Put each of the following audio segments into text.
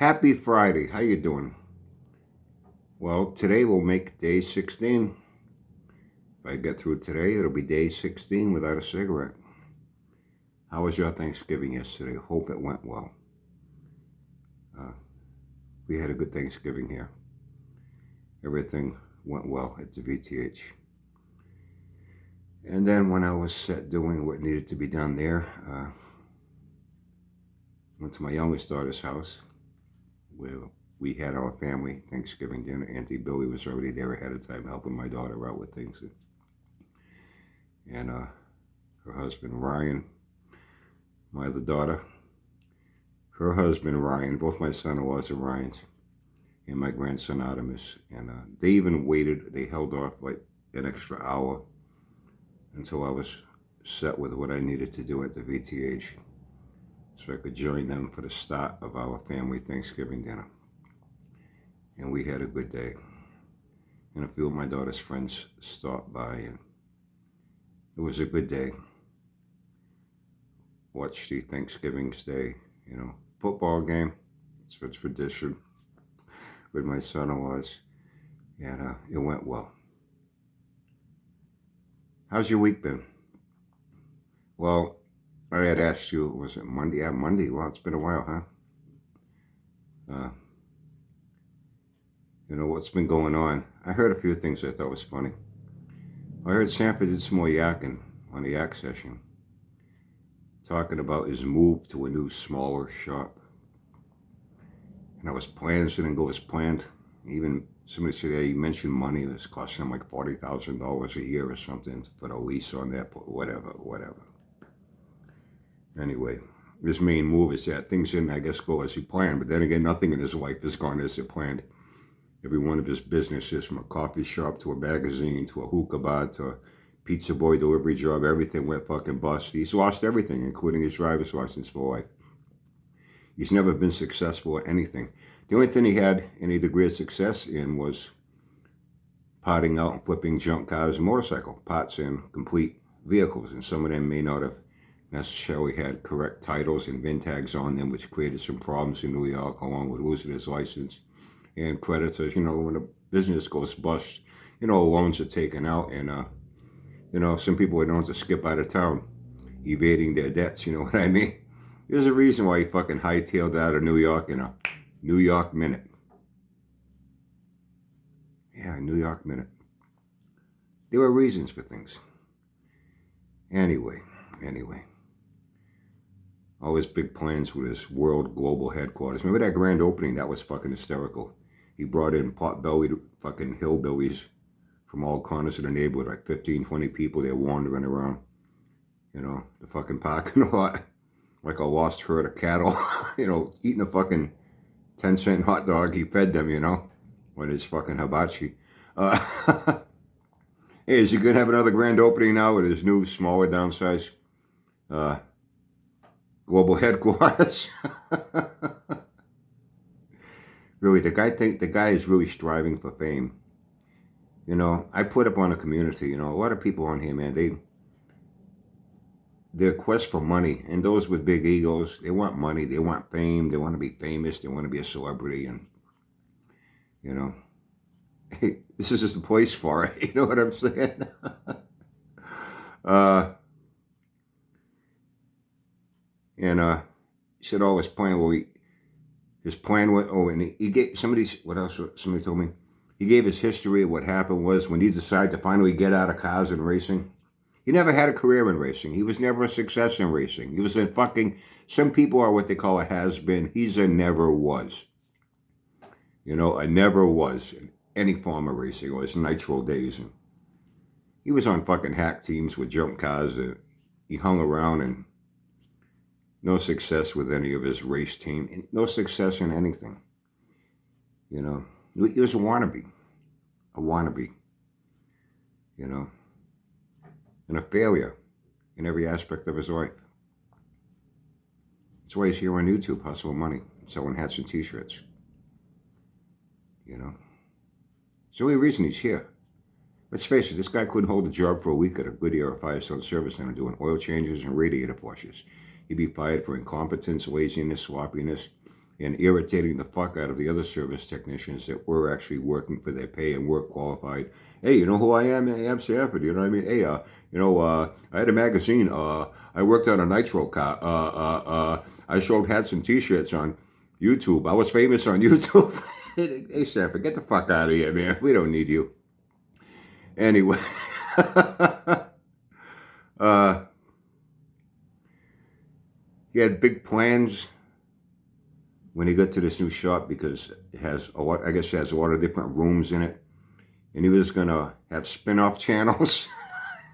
Happy Friday. How you doing? Well, today we'll make day 16. If I get through today, it'll be day 16 without a cigarette. How was your Thanksgiving yesterday? Hope it went well. Uh, we had a good Thanksgiving here. Everything went well at the VTH. And then when I was set doing what needed to be done there, went to my youngest daughter's house where we had our family Thanksgiving dinner. Auntie Billy was already there ahead of time helping my daughter out with things. And her husband Ryan, my other daughter, her husband Ryan, both my son-in-laws are Ryans, and my grandson Artemis. And they even waited, they held off like an extra hour until I was set with what I needed to do at the VTH so I could join them for the start of our family Thanksgiving dinner. And we had a good day. And a few of my daughter's friends stopped by, and it was a good day. Watched the Thanksgiving's Day, football game. It's a tradition with my son-in-laws, and it went well. How's your week been? Well, I had asked you, was it Monday? Yeah, Monday. Well, it's been a while, huh? What's been going on? I heard a few things I thought was funny. I heard Sanford did some more yakking on the yak session, talking about his move to a new, smaller shop. And I was plans didn't go as planned. Even somebody said, yeah, you mentioned money. It was costing him like $40,000 a year or something for the lease on that, whatever. Anyway, his main move is that things didn't, I guess, go as he planned. But then again, nothing in his life has gone as he planned. Every one of his businesses, from a coffee shop to a magazine to a hookah bar to a pizza boy delivery job, everything went fucking bust. He's lost everything, including his driver's license for life. He's never been successful at anything. The only thing he had any degree of success in was potting out and flipping junk cars and motorcycle parts in complete vehicles. And some of them may not have necessarily had correct titles and VIN tags on them, which created some problems in New York, along with losing his license. And creditors, when a business goes bust, loans are taken out, and some people are known to skip out of town, evading their debts. You know what I mean? There's a reason why he fucking hightailed out of New York in a New York minute. Yeah, New York minute. There were reasons for things. Anyway. All his big plans with his world global headquarters. Remember that grand opening? That was fucking hysterical. He brought in pot-bellied fucking hillbillies from all corners of the neighborhood, like 15, 20 people. They're wandering around, the fucking parking lot like a lost herd of cattle, eating a fucking 10-cent hot dog he fed them, with his fucking hibachi. Hey, is he going to have another grand opening now with his new, smaller, downsized global headquarters? Really, the guy is really striving for fame. I put up on a community, a lot of people on here, man, their quest for money, and those with big egos, they want money, they want fame, they want to be famous, they want to be a celebrity, and, hey, this is just a place for it, you know what I'm saying? He said all his plan, his plan was, and he gave, somebody told me, he gave his history of what happened was when he decided to finally get out of cars and racing. He never had a career in racing. He was never a success in racing. He was a some people are what they call a has-been. He's a never was. A never was in any form of racing, or his nitro days. And he was on fucking hack teams with junk cars. He hung around, and no success with any of his race team. No success in anything. He was a wannabe. And a failure in every aspect of his life. That's why he's here on YouTube, hustling money, selling hats and t-shirts. It's the only reason he's here. Let's face it, this guy couldn't hold a job for a week at a Goodyear or Firestone service center doing oil changes and radiator flushes. He'd be fired for incompetence, laziness, sloppiness, and irritating the fuck out of the other service technicians that were actually working for their pay and were qualified. Hey, you know who I am? I am Sanford. You know what I mean? Hey, I had a magazine. I worked on a nitro car. I showed hats and T-shirts on YouTube. I was famous on YouTube. Hey, Sanford, get the fuck out of here, man. We don't need you. Anyway. He had big plans when he got to this new shop because it has a lot, I guess it has a lot of different rooms in it. And he was going to have spin-off channels.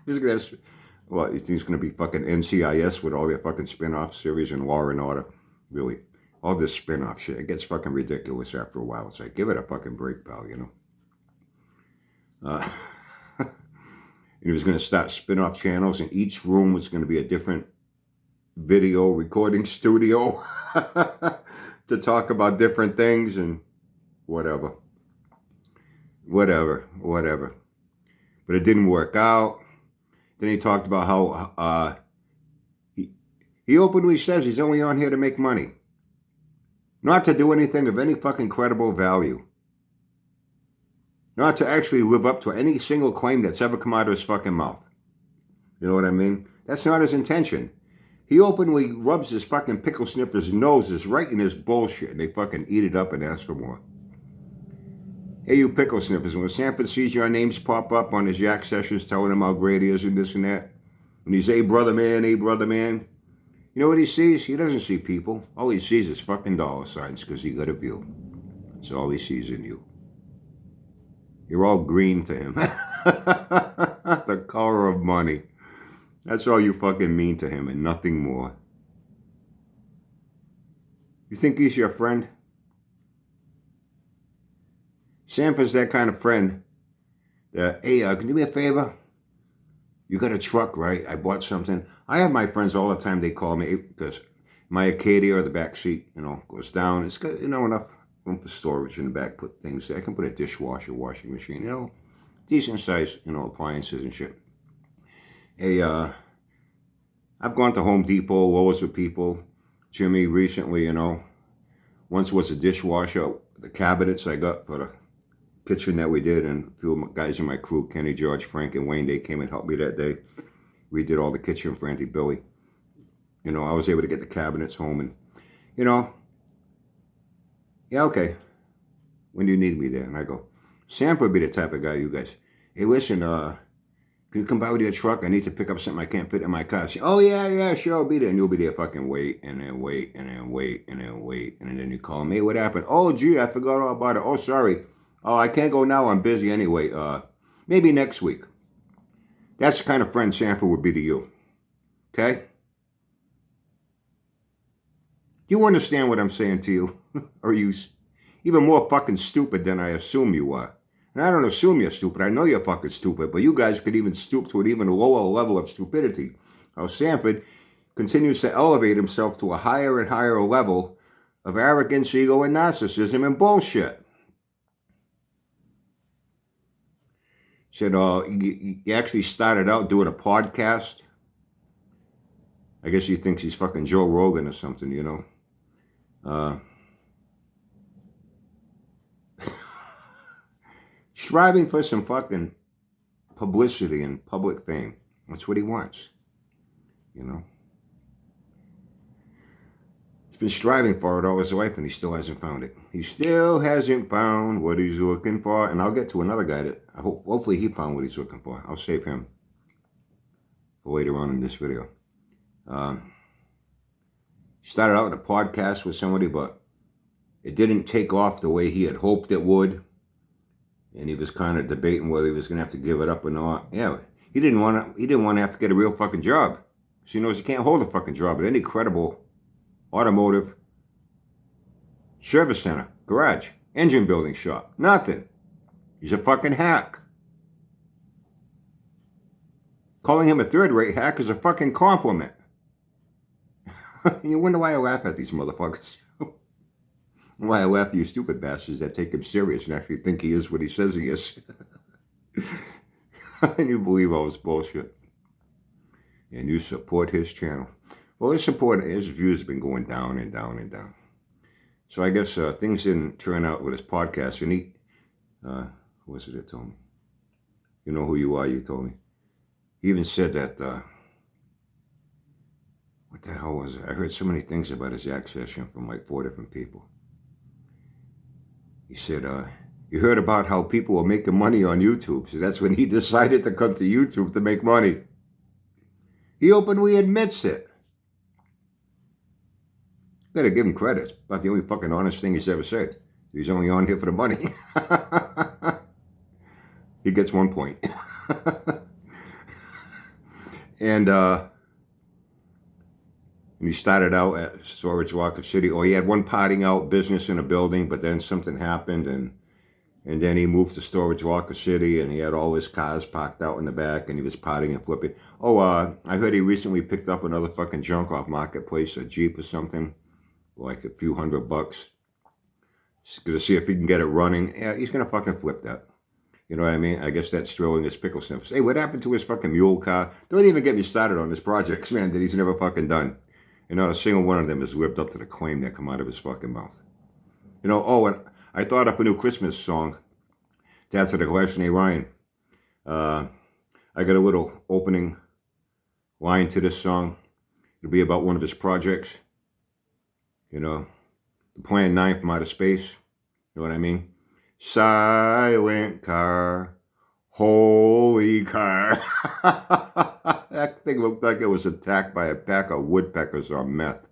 He's going to have, well, he's going to be fucking NCIS with all their fucking spin-off series and Law and Order. Really. All this spin-off shit. It gets fucking ridiculous after a while. It's like, give it a fucking break, pal, you know. And he was going to start spin-off channels, and each room was going to be a different video recording studio to talk about different things and whatever. But it didn't work out. Then he talked about how he openly says he's only on here to make money. Not to do anything of any fucking credible value. Not to actually live up to any single claim that's ever come out of his fucking mouth. You know what I mean? That's not his intention. He openly rubs his fucking pickle sniffer's noses right in his bullshit, and they fucking eat it up and ask for more. Hey, you pickle sniffers, when Sanford sees your names pop up on his yak sessions telling him how great he is and this and that, and he's, hey, brother man, you know what he sees? He doesn't see people. All he sees is fucking dollar signs because he got a view. That's all he sees in you. You're all green to him. The color of money. That's all you fucking mean to him and nothing more. You think he's your friend? Sanford's that kind of friend that, hey, can you do me a favor? You got a truck, right? I bought something. I have my friends all the time. They call me because my Acadia or the back seat, goes down. It's got, enough room for storage in the back. Put things there. I can put a dishwasher, washing machine, decent size, appliances and shit. Hey, I've gone to Home Depot, Lowe's with people. Jimmy recently, once was a dishwasher. The cabinets I got for the kitchen that we did, and a few guys in my crew, Kenny, George, Frank, and Wayne, they came and helped me that day. We did all the kitchen for Auntie Billy. I was able to get the cabinets home, and, yeah, okay. When do you need me there? And I go, Sanford would be the type of guy, you guys. Hey, listen, can you come by with your truck? I need to pick up something I can't fit in my car. Say, oh, yeah, sure, I'll be there. And you'll be there fucking wait, and then wait, and then wait, and then wait. And then you call me, hey, what happened? Oh, gee, I forgot all about it. Oh, sorry. Oh, I can't go now. I'm busy anyway. Maybe next week. That's the kind of friend Sanford would be to you. Okay? Do you understand what I'm saying to you? Or are you even more fucking stupid than I assume you are? And I don't assume you're stupid. I know you're fucking stupid. But you guys could even stoop to an even lower level of stupidity. How Sanford continues to elevate himself to a higher and higher level of arrogance, ego, and narcissism and bullshit. Said, he actually started out doing a podcast. I guess he thinks he's fucking Joe Rogan or something, Striving for some fucking publicity and public fame. That's what he wants, He's been striving for it all his life, and he still hasn't found it. He still hasn't found what he's looking for. And I'll get to another guy that hopefully he found what he's looking for. I'll save him for later on in this video. He started out in a podcast with somebody, but it didn't take off the way he had hoped it would. And he was kind of debating whether he was going to have to give it up or not. Yeah, he didn't want to have to get a real fucking job. So he knows he can't hold a fucking job at any credible automotive service center, garage, engine building shop. Nothing. He's a fucking hack. Calling him a third-rate hack is a fucking compliment. And you wonder why I laugh at these motherfuckers. Why I laugh at you stupid bastards that take him serious and actually think he is what he says he is. And you believe all this bullshit. And you support his channel. Well, his views have been going down and down and down. So I guess things didn't turn out with his podcast. And who was it that told me? You know who you are, you told me. He even said that, what the hell was it? I heard so many things about his yak session from like 4 different people. He said, you heard about how people were making money on YouTube. So that's when he decided to come to YouTube to make money. He openly admits it. Gotta give him credit. It's about the only fucking honest thing he's ever said. He's only on here for the money. He gets 1 point. And he started out at Storage Walker City. Or he had one potting out business in a building, but then something happened, and then he moved to Storage Walker City, and he had all his cars parked out in the back, and he was potting and flipping. Oh, I heard he recently picked up another fucking junk off Marketplace, a Jeep or something, like a few $100. He's gonna see if he can get it running. Yeah, he's gonna fucking flip that. You know what I mean? I guess that's throwing his pickle sniffers. Hey, what happened to his fucking mule car? Don't even get me started on his projects, man, that he's never fucking done. And not a single one of them has lived up to the claim that come out of his fucking mouth. You know, oh, and I thought up a new Christmas song to add to the collection. Hey, Ryan, I got a little opening line to this song. It'll be about one of his projects. You know, the Plan 9 from outer space. You know what I mean? Silent car, holy car. That thing looked like it was attacked by a pack of woodpeckers on meth.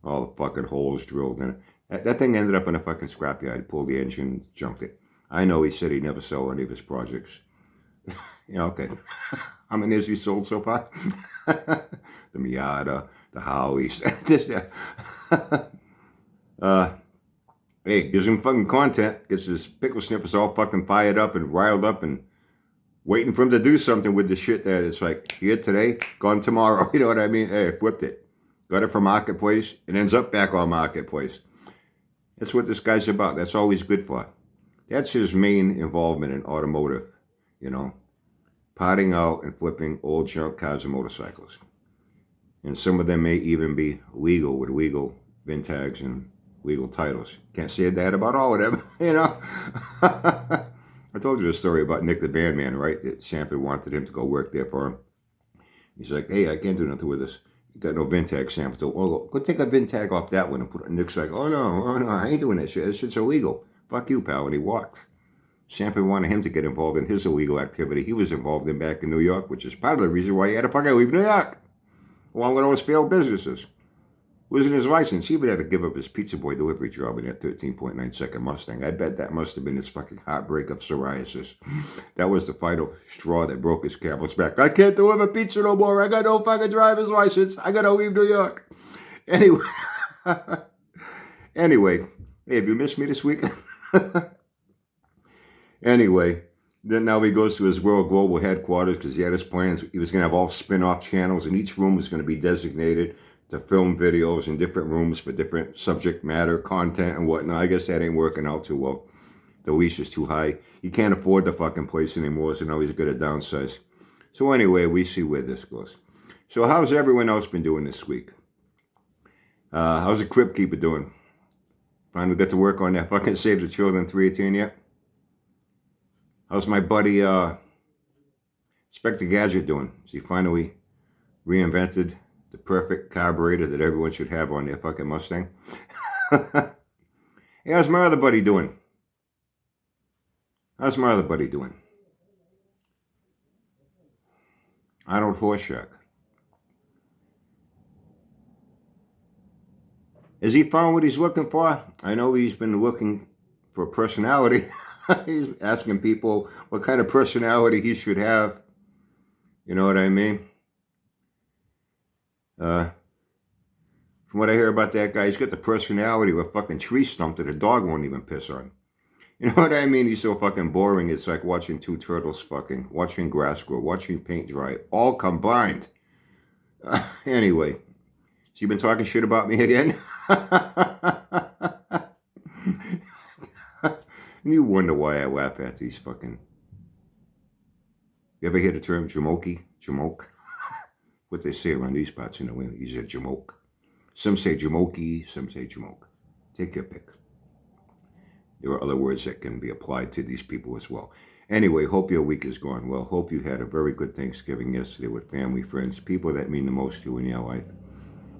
All the fucking holes drilled in it. That thing ended up in a fucking scrapyard. Pulled the engine, junked it. I know he said he never sold any of his projects. Yeah, okay. How many has he sold so far? The Miata, the Howies. Hey, gives him fucking content. Gets his pickle sniffers all fucking fired up and riled up and waiting for him to do something with the shit that it's like, here today, gone tomorrow. You know what I mean? Hey, flipped it. Got it from Marketplace. It ends up back on Marketplace. That's what this guy's about. That's all he's good for. That's his main involvement in automotive, you know. Potting out and flipping old junk cars and motorcycles. And some of them may even be legal with legal VIN tags and legal titles. Can't say that about all of them, you know. I told you the story about Nick the Bandman, right? That Sanford wanted him to go work there for him. He's like, hey, I can't do nothing with this. You got no VIN tag, Sanford. So, oh, go take a VIN tag off that one and put it. Nick's like, oh no, I ain't doing that shit. This shit's illegal. Fuck you, pal. And he walked. Sanford wanted him to get involved in his illegal activity he was involved in back in New York, which is part of the reason why he had to fucking leave New York. Along with all his failed businesses. Losing his license, he would have to give up his pizza boy delivery job in that 13.9-second Mustang. I bet that must have been his fucking heartbreak of psoriasis. That was the final straw that broke his camel's back. I can't deliver pizza no more. I got no fucking driver's license. I gotta leave New York. Anyway, hey, have you missed me this week? Anyway, then now he goes to his World Global headquarters because he had his plans. He was going to have all spin-off channels, and each room was going to be designated to film videos in different rooms for different subject matter, content, and whatnot. I guess that ain't working out too well. The leash is too high. He can't afford the fucking place anymore, so now he's going to downsize. So anyway, we see where this goes. So how's everyone else been doing this week? How's the Crypt Keeper doing? Finally got to work on that fucking Save the Children 318 yet? How's my buddy Spectre Gadget doing? Has he finally reinvented the perfect carburetor that everyone should have on their fucking Mustang? Hey, how's my other buddy doing? Arnold Horseshack. Has he found what he's looking for? I know he's been looking for a personality. He's asking people what kind of personality he should have. You know what I mean? From what I hear about that guy, he's got the personality of a fucking tree stump that a dog won't even piss on. You know what I mean? He's so fucking boring. It's like watching two turtles fucking, watching grass grow, watching paint dry, all combined. Anyway, so you been talking shit about me again? And you wonder why I laugh at these fucking... You ever hear the term jamoke? Jamoke? What they say around these parts, you know, he's a jamoke. Some say jamoke, some say jamoke. Take your pick. There are other words that can be applied to these people as well. Anyway, hope your week is going well. Hope you had a very good Thanksgiving yesterday with family, friends, people that mean the most to you in your life.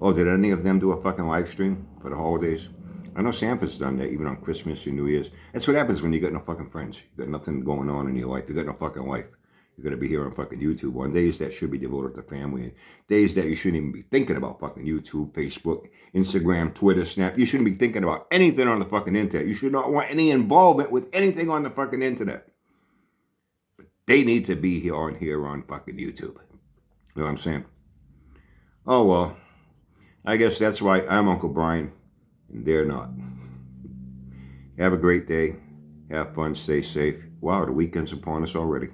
Oh, did any of them do a fucking live stream for the holidays? I know Sanford's done that, even on Christmas and New Year's. That's what happens when you got no fucking friends. You got nothing going on in your life. You got no fucking life. You're going to be here on fucking YouTube on days that should be devoted to family, and days that you shouldn't even be thinking about fucking YouTube, Facebook, Instagram, Twitter, Snap. You shouldn't be thinking about anything on the fucking internet. You should not want any involvement with anything on the fucking internet. But they need to be here on fucking YouTube. You know what I'm saying? Oh, well, I guess that's why I'm Uncle Brian, and they're not. Have a great day. Have fun. Stay safe. Wow, the weekend's upon us already.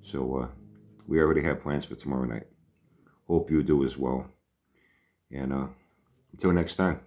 So we already have plans for tomorrow night. Hope you do as well. And until next time.